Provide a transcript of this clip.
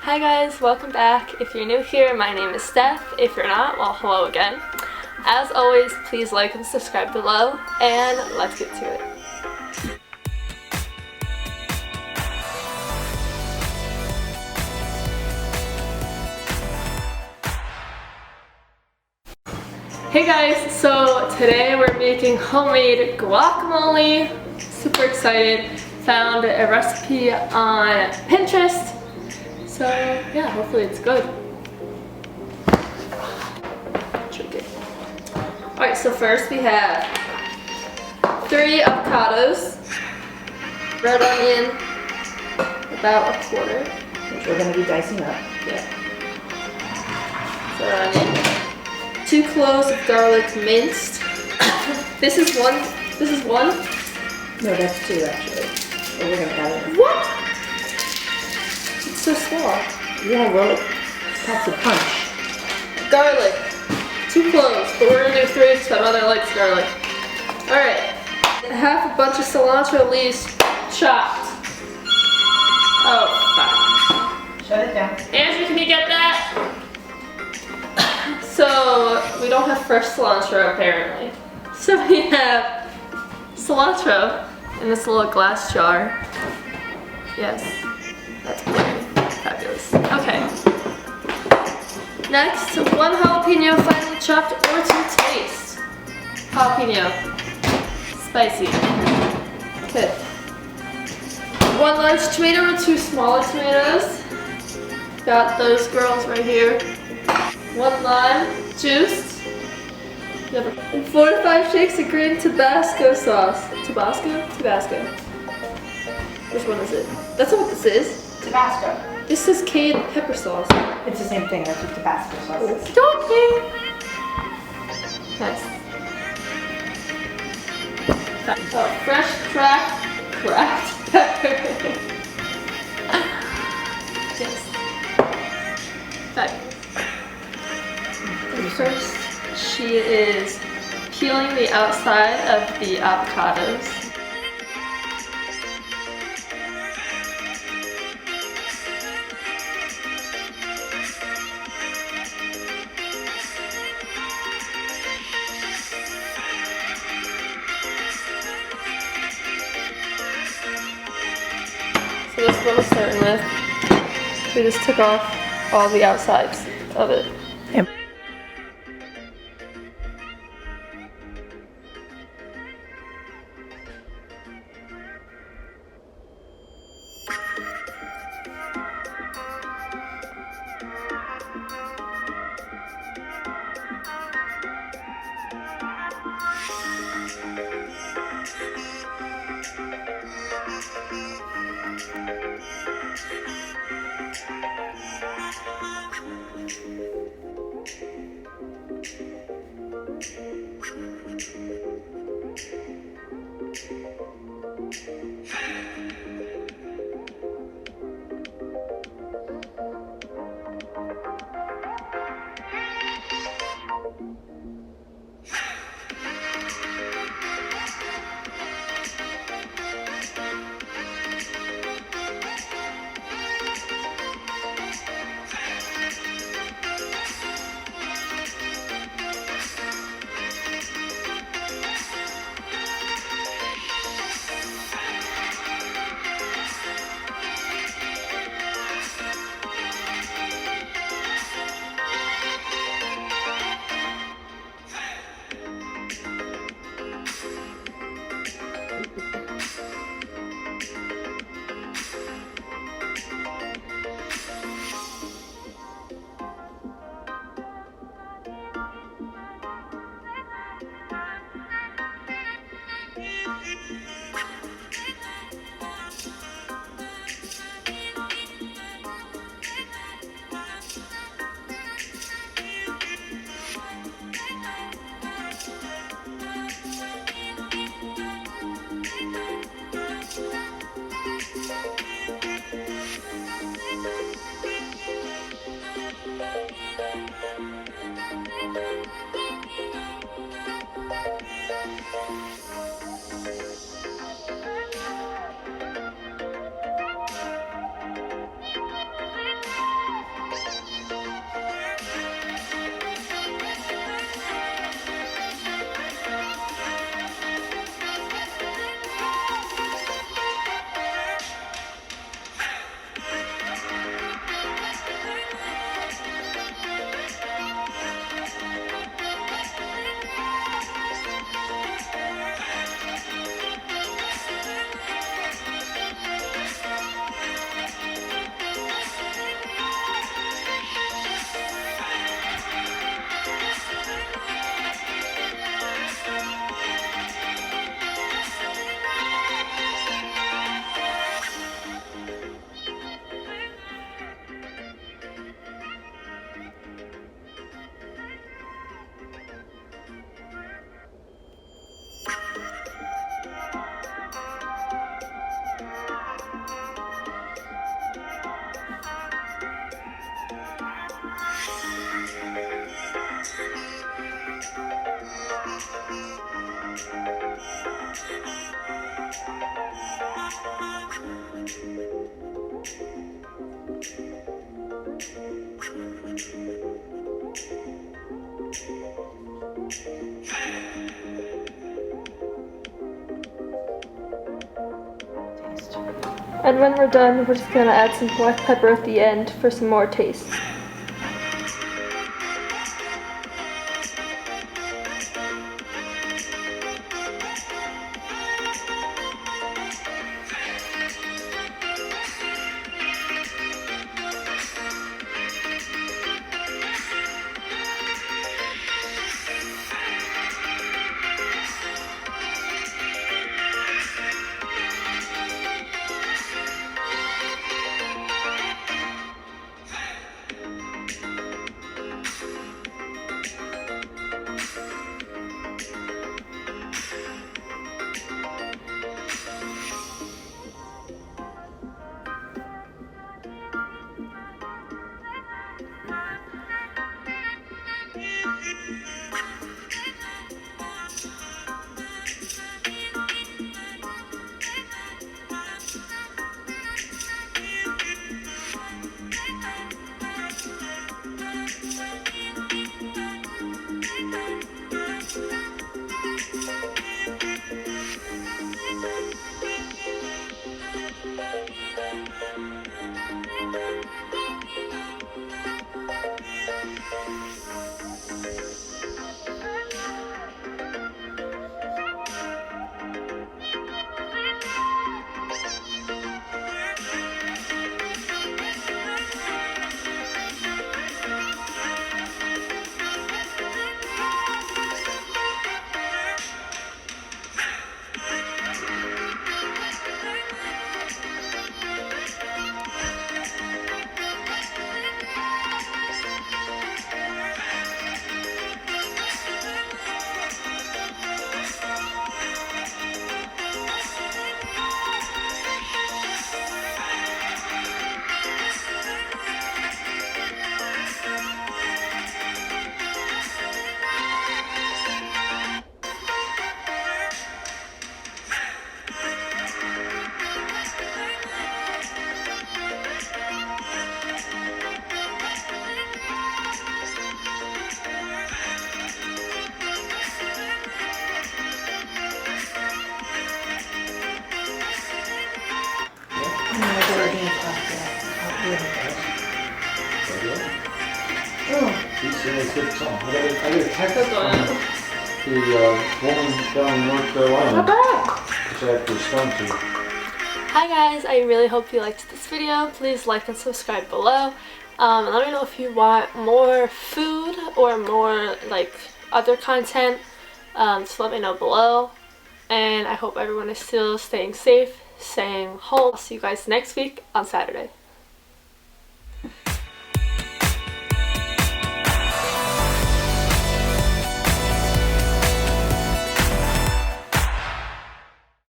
Hi guys, welcome back. If you're new here, my name is Steph. If you're not, well, hello again. As always, please like and subscribe below, and let's get to it. Hey guys, so today we're making homemade guacamole. Super excited. Found a recipe on Pinterest. So yeah, hopefully it's good. Alright, so first we have 3 avocados, red onion, about a quarter. Which we're going to be dicing up. Yeah. Red onion. 2 cloves of garlic minced. This is one. No, that's 2 actually. So we're going to add it. What? It's so small. Yeah, well, it packs a punch. Garlic. 2 cloves, but we're gonna do 3 because my mother likes garlic. Alright. Half a bunch of cilantro leaves chopped. Oh, fuck. Shut it down. Andrew, can you get that? So, we don't have fresh cilantro apparently. So we have cilantro in this little glass jar. Yes, that's great. Fabulous. Okay. Next, 1 jalapeno finely chopped or to taste. Jalapeno. Spicy. Okay. 1 large tomato or 2 smaller tomatoes. Got those girls right here. 1 lime, juiced. And 4 to 5 shakes of green Tabasco sauce. Tabasco? Tabasco. Which one is it? That's not what this is. Tabasco. This is cayenne pepper sauce. It's the same thing. That's what Tabasco sauce is. Okay. Nice. Fresh cracked pepper. Yes. Fabulous. First, she is peeling the outside of the avocados. So this is what we're starting with. We just took off all the outsides of it. Yep. And when we're done, we're just gonna add some black pepper at the end for some more taste. I get a text from the woman down in North Carolina, which I have to respond to. Hi guys, I really hope you liked this video. Please like and subscribe below. And let me know if you want more food or more like other content. Just let me know below. And I hope everyone is still staying safe, staying home. I'll see you guys next week on Saturday.